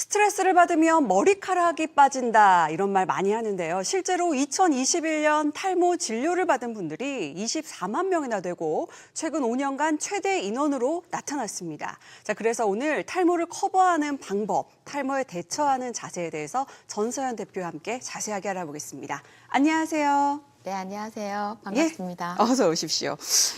스트레스를 받으면 머리카락이 빠진다 이런 말 많이 하는데요. 실제로 2021년 탈모 진료를 받은 분들이 24만 명이나 되고 최근 5년간 최대 인원으로 나타났습니다. 자, 그래서 오늘 탈모를 커버하는 방법, 탈모에 대처하는 자세에 대해서 전서연 대표와 함께 자세하게 알아보겠습니다. 안녕하세요. 네, 안녕하세요. 반갑습니다. 예? 어서 오십시오.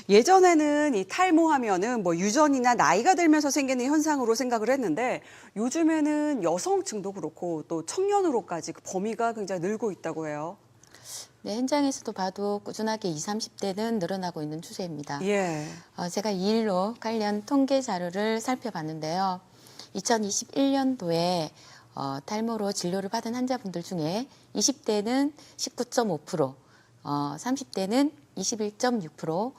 예전에는 이 탈모하면은 뭐 유전이나 나이가 들면서 생기는 현상으로 생각을 했는데 요즘에는 여성층도 그렇고 또 청년으로까지 그 범위가 굉장히 늘고 있다고 해요. 네, 현장에서도 봐도 꾸준하게 20, 30대는 늘어나고 있는 추세입니다. 예. 제가 이 일로 관련 통계 자료를 살펴봤는데요. 2021년도에 탈모로 진료를 받은 환자분들 중에 20대는 19.5%, 30대는 21.6%,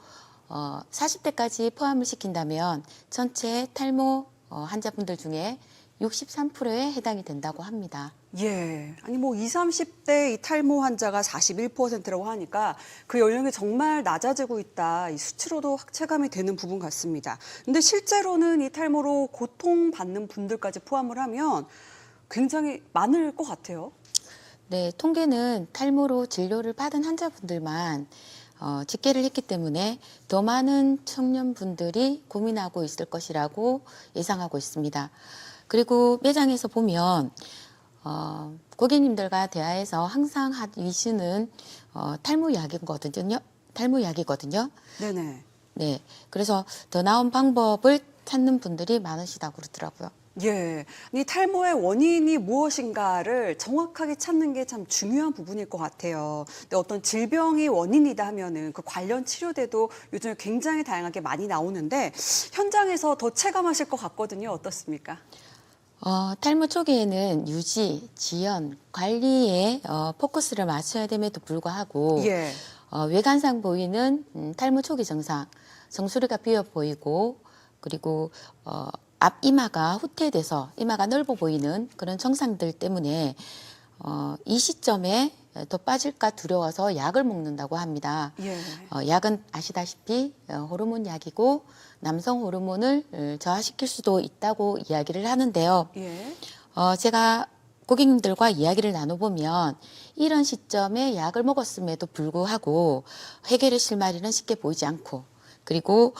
40대까지 포함을 시킨다면 전체 탈모 환자분들 중에 63%에 해당이 된다고 합니다. 예. 아니 뭐 20, 30대 이 탈모 환자가 41%라고 하니까 그 연령이 정말 낮아지고 있다. 이 수치로도 체감이 되는 부분 같습니다. 근데 실제로는 이 탈모로 고통받는 분들까지 포함을 하면 굉장히 많을 것 같아요. 네, 통계는 탈모로 진료를 받은 환자분들만 집계를 했기 때문에 더 많은 청년분들이 고민하고 있을 것이라고 예상하고 있습니다. 그리고 매장에서 보면 고객님들과 대화에서 항상 이슈는 탈모약이거든요. 탈모약이거든요. 네네. 네, 그래서 더 나은 방법을 찾는 분들이 많으시다고 그러더라고요. 예. 이 탈모의 원인이 무엇인가를 정확하게 찾는 게 참 중요한 부분일 것 같아요. 근데 어떤 질병이 원인이다 하면은 그 관련 치료제도 요즘에 굉장히 다양하게 많이 나오는데 현장에서 더 체감하실 것 같거든요. 어떻습니까? 탈모 초기에는 유지, 지연, 관리에 포커스를 맞춰야 됨에도 불구하고 예. 외관상 보이는 탈모 초기 증상, 정수리가 비어 보이고 그리고 앞 이마가 후퇴돼서 이마가 넓어 보이는 그런 증상들 때문에 이 시점에 더 빠질까 두려워서 약을 먹는다고 합니다. 예. 약은 아시다시피 호르몬 약이고 남성 호르몬을 저하시킬 수도 있다고 이야기를 하는데요. 예. 제가 고객님들과 이야기를 나눠보면 이런 시점에 약을 먹었음에도 불구하고 해결의 실마리는 쉽게 보이지 않고 그리고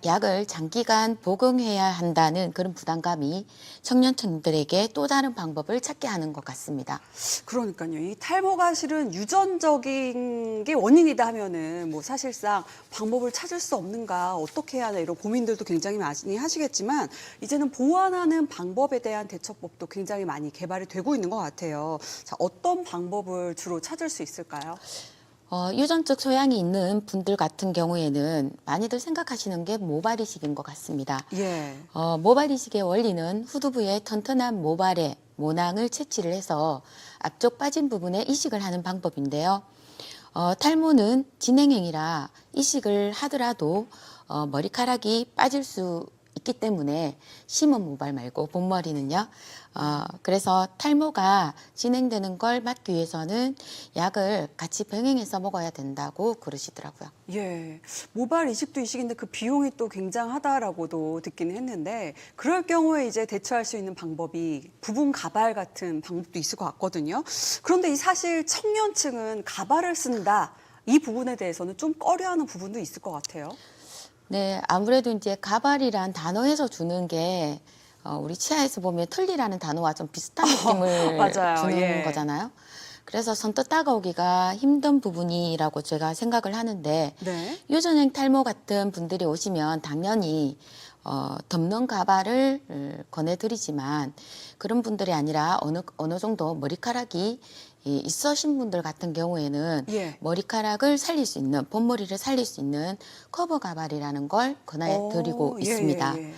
약을 장기간 복용해야 한다는 그런 부담감이 청년층들에게 또 다른 방법을 찾게 하는 것 같습니다. 그러니까요. 이 탈모가 실은 유전적인 게 원인이다 하면은 뭐 사실상 방법을 찾을 수 없는가, 어떻게 해야 하나 이런 고민들도 굉장히 많이 하시겠지만 이제는 보완하는 방법에 대한 대처법도 굉장히 많이 개발이 되고 있는 것 같아요. 자, 어떤 방법을 주로 찾을 수 있을까요? 유전적 소양이 있는 분들 같은 경우에는 많이들 생각하시는 게 모발 이식인 것 같습니다. 예. 모발 이식의 원리는 후두부의 튼튼한 모발에 모낭을 채취를 해서 앞쪽 빠진 부분에 이식을 하는 방법인데요. 탈모는 진행형이라 이식을 하더라도 머리카락이 빠질 수 있기 때문에 심은 모발 말고 본머리는요. 그래서 탈모가 진행되는 걸 막기 위해서는 약을 같이 병행해서 먹어야 된다고 그러시더라고요. 예. 모발 이식도 이식인데 그 비용이 또 굉장하다라고도 듣기는 했는데 그럴 경우에 이제 대처할 수 있는 방법이 부분 가발 같은 방법도 있을 것 같거든요. 그런데 이 사실 청년층은 가발을 쓴다. 이 부분에 대해서는 좀 꺼려하는 부분도 있을 것 같아요. 네, 아무래도 이제 가발이란 단어에서 주는 게 우리 치아에서 보면 틀니라는 단어와 좀 비슷한 느낌을 맞아요. 주는 예. 거잖아요. 그래서 선뜻 다가오기가 힘든 부분이라고 제가 생각을 하는데 네. 유전형 탈모 같은 분들이 오시면 당연히 덮는 가발을 권해드리지만 그런 분들이 아니라 어느 정도 머리카락이 있으신 분들 같은 경우에는 예. 머리카락을 살릴 수 있는 본머리를 살릴 수 있는 커버 가발이라는 걸 권해드리고 예, 있습니다. 예, 예.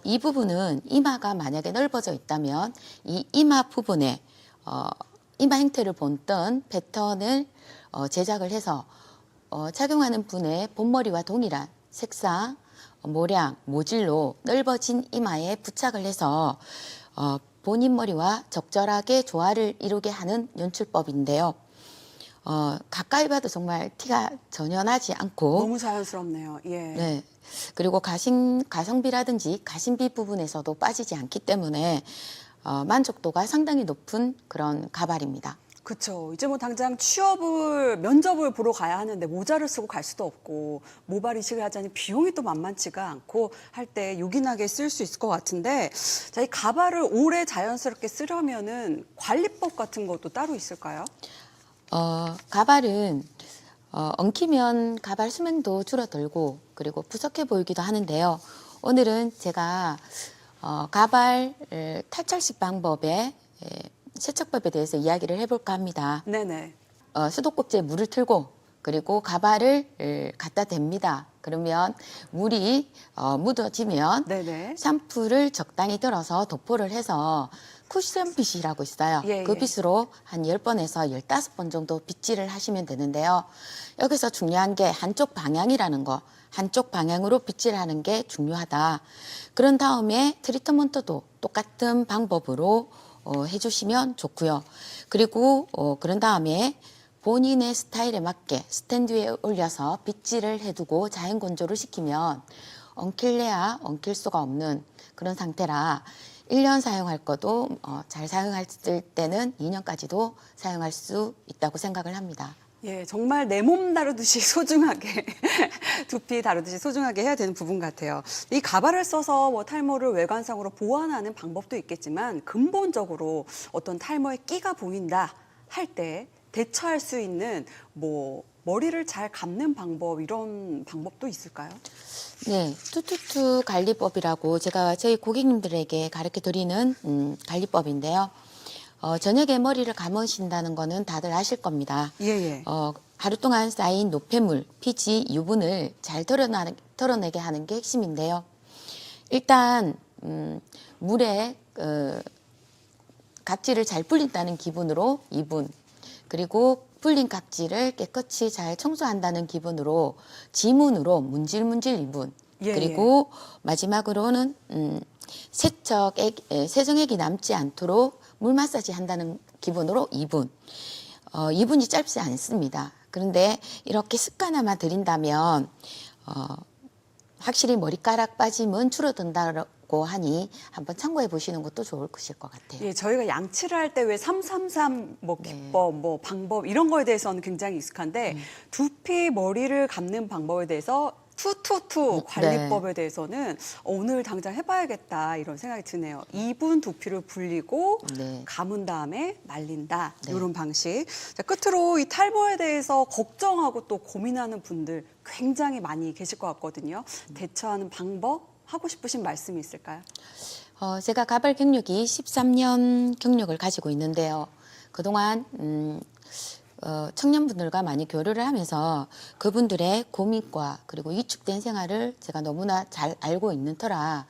이 부분은 이마가 만약에 넓어져 있다면 이 이마 부분에 이마 형태를 본뜬 패턴을 제작을 해서 착용하는 분의 본머리와 동일한 색상, 모량, 모질로 넓어진 이마에 부착을 해서 본인 머리와 적절하게 조화를 이루게 하는 연출법인데요. 가까이 봐도 정말 티가 전혀 나지 않고 너무 자연스럽네요. 예. 네. 그리고 가성비라든지 가심비 부분에서도 빠지지 않기 때문에 만족도가 상당히 높은 그런 가발입니다. 그렇죠. 이제 뭐 당장 면접을 보러 가야 하는데 모자를 쓰고 갈 수도 없고 모발 이식을 하자니 비용이 또 만만치가 않고 할 때 요긴하게 쓸 수 있을 것 같은데, 자, 이 가발을 오래 자연스럽게 쓰려면은 관리법 같은 것도 따로 있을까요? 가발은 엉키면 가발 수명도 줄어들고 그리고 부석해 보이기도 하는데요. 오늘은 제가 가발 탈착식 방법의 세척법에 대해서 이야기를 해볼까 합니다. 네네. 수도꼭지에 물을 틀고 그리고 가발을 갖다 댑니다. 그러면 물이 묻어지면 네네. 샴푸를 적당히 들어서 도포를 해서 쿠션 빗이라고 있어요. 예, 그 예. 빗으로 한 10번에서 15번 정도 빗질을 하시면 되는데요. 여기서 중요한 게 한쪽 방향이라는 거, 한쪽 방향으로 빗질하는 게 중요하다. 그런 다음에 트리트먼트도 똑같은 방법으로 해주시면 좋고요. 그리고 그런 다음에 본인의 스타일에 맞게 스탠드 위에 올려서 빗질을 해두고 자연 건조를 시키면 엉킬래야 엉킬 수가 없는 그런 상태라 1년 사용할 것도 잘 사용할 때는 2년까지도 사용할 수 있다고 생각을 합니다. 예, 정말 내 몸 다루듯이 소중하게, 두피 다루듯이 소중하게 해야 되는 부분 같아요. 이 가발을 써서 뭐 탈모를 외관상으로 보완하는 방법도 있겠지만 근본적으로 어떤 탈모에 끼가 보인다 할 때 대처할 수 있는 뭐 머리를 잘 감는 방법, 이런 방법도 있을까요? 네, 투투투 관리법이라고 제가 저희 고객님들에게 가르쳐 드리는 관리법인데요. 저녁에 머리를 감으신다는 거는 다들 아실 겁니다. 예, 예. 하루 동안 쌓인 노폐물, 피지, 유분을 잘 털어내게 하는 게 핵심인데요. 일단 물에 각질을 잘 불린다는 기분으로 2분, 그리고 불린 각질을 깨끗이 잘 청소한다는 기분으로 지문으로 문질문질 2분, 예, 그리고 마지막으로는 세정액이 남지 않도록 물 마사지 한다는 기분으로 2분. 2분이 짧지 않습니다. 그런데 이렇게 습관화만 들인다면 확실히 머리카락 빠짐은 줄어든다고 하니 한번 참고해 보시는 것도 좋을 것일 것 같아요. 예, 저희가 양치를 할 때 왜 333 뭐 네. 기법, 뭐 방법 이런 거에 대해서는 굉장히 익숙한데 두피 머리를 감는 방법에 대해서 투투투 관리법에 대해서는 오늘 당장 해봐야겠다 이런 생각이 드네요. 2분 두피를 불리고 네. 감은 다음에 말린다, 네. 이런 방식. 자, 끝으로 이 탈모에 대해서 걱정하고 또 고민하는 분들 굉장히 많이 계실 것 같거든요. 대처하는 방법, 하고 싶으신 말씀이 있을까요? 제가 가발 경력이 13년 경력을 가지고 있는데요. 그동안 청년분들과 많이 교류를 하면서 그분들의 고민과 그리고 위축된 생활을 제가 너무나 잘 알고 있는 터라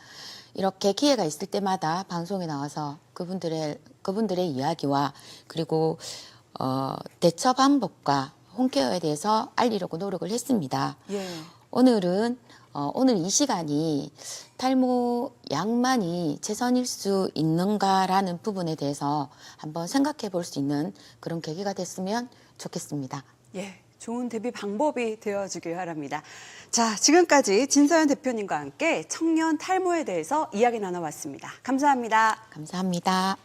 이렇게 기회가 있을 때마다 방송에 나와서 그분들의 이야기와 그리고 대처 방법과 홈케어에 대해서 알리려고 노력을 했습니다. 예. 오늘 이 시간이 탈모 약만이 최선일 수 있는가라는 부분에 대해서 한번 생각해 볼 수 있는 그런 계기가 됐으면 좋겠습니다. 예, 좋은 대비 방법이 되어주길 바랍니다. 자, 지금까지 진서연 대표님과 함께 청년 탈모에 대해서 이야기 나눠봤습니다. 감사합니다. 감사합니다.